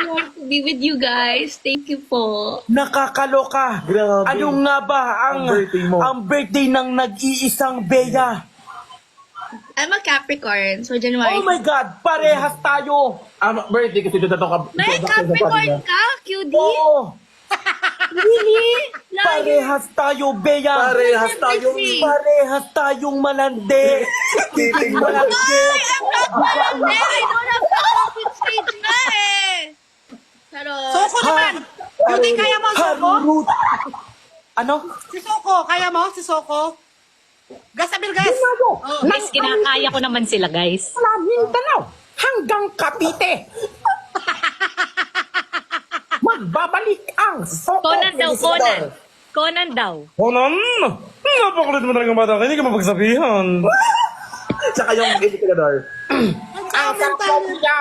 want to be with you guys. Thank you po. Nakakaloka. Grabe. Ano nga ba Ang birthday mo. ang birthday ng nag-iisang Bea? I'm a Capricorn, so January. Oh my God, parehas tayo. Birthday kasi dito ka. May Capricorn ka, QD? Oo, Really? Like, parehas tayo, Bea. Parehas tayong Parehas tayong malandi. titing mo. Ay, I'm not malandi. I don't have the profit stage na eh. Pero, Soko naman! Hindi kaya mo, Soko? Harurut. Ano? Si Soko, kaya mo? Si Soko? Gasabil, gas! Oh. Guys, kinakaya ko naman sila, guys. Mindanao hanggang Cavite. Magbabalik ang Soko. Conan daw, Conan. Conan daw. Conan? Napakulit mo talaga bata. Hindi ka mapagsabihan. Tsaka yung indicador. Ang sarap niya.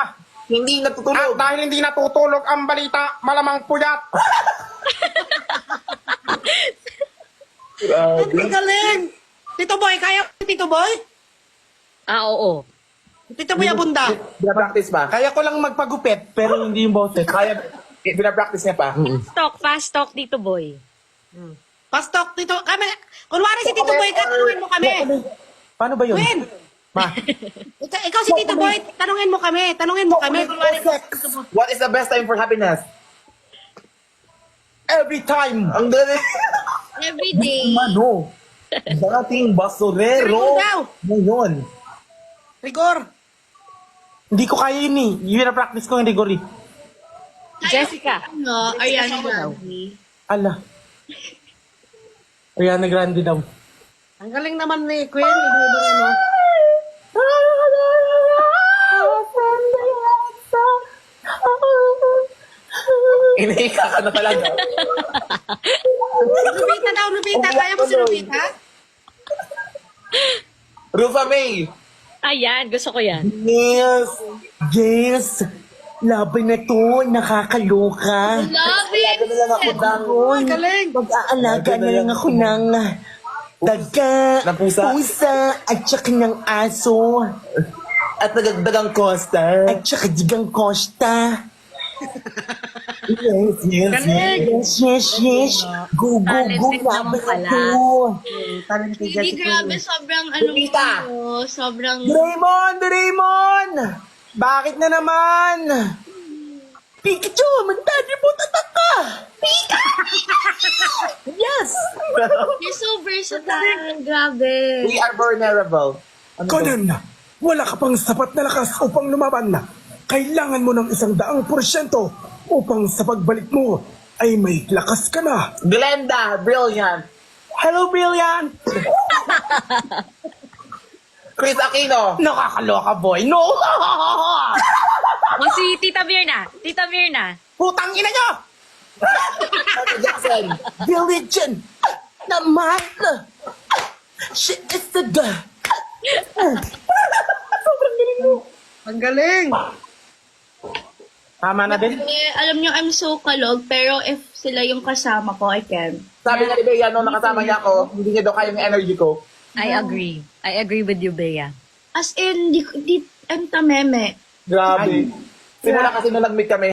Hindi natutulog. Dahil hindi natutulog ang balita, malamang puyat. Ang galing! Tito Boy, kaya mo, Tito Boy? Ah, oo. Tito Boy Abunda. Pinapractice pa. Kaya ko lang magpagupit, pero hindi yung boses. Kaya, pinapractice niya pa. Fast talk, Tito Boy. Pastok, Tito. Kami, kunwari si Tito Boy ka, tanungin mo kami. Paano ba yun? Win! Ma, Ikaw si Tito Boy, tanungin mo kami. Tanungin mo kami. Kunwari, What is the best time for happiness? every time. Ang galing. every day. Mano. Dating Rigor basurero. daw. Ngayon. Rigor. Hindi ko kaya yun eh. Yun na practice ko, hindi ko rin. Jessica. No, Ariana Grande. Ala. Ariana Grande daw. Ang galing naman ni Queen. Ibubura mo. Iniika ka na talaga. Lupita daw, Lupita. Kaya mo si Lupita? Rufa May. Ayan, gusto ko yan. Yes. Yes. Laban na to. Nakakaloka. Love it! Lagi na lang ako dang. Ang galing. Mag-aalaga na lang ako ng daga, Ng pusa. at saka ng aso, At nagagdagang Costa. at saka digang Costa. Yes, yes, yes. Yes, yes, yes. Go, go, go. Talented Laban naman pala. na to. Talented Hindi, grabe, sobrang ano Lupita. mo, sobrang... Raymond! Bakit na naman? Pikachu, magdadi mo tatak ka! Pika! Yes! You're so versatile, grabe. We are vulnerable. Ano ba? Conan, wala ka pang sapat na lakas upang lumaban. Kailangan mo ng 100% upang sa pagbalik mo ay may lakas ka na. Glenda, brilliant. Hello, Brilliant! Chris Aquino. Nakakaloka, boy. No! O si Tita Mirna. Tita Mirna. Putang ina nyo! Michael Jackson. Religion! Naman! Shit is the girl! Ang galing. Tama na din? Eh, alam niyo, I'm so kalog, pero if sila yung kasama ko, I can. Sabi nga ni Bea, nung nakasama niya ako, hindi niya daw kaya yung energy ko. I agree. I agree with you, Bea. As in, di, ang tameme. Grabe. Simula kasi nung nag-meet kami,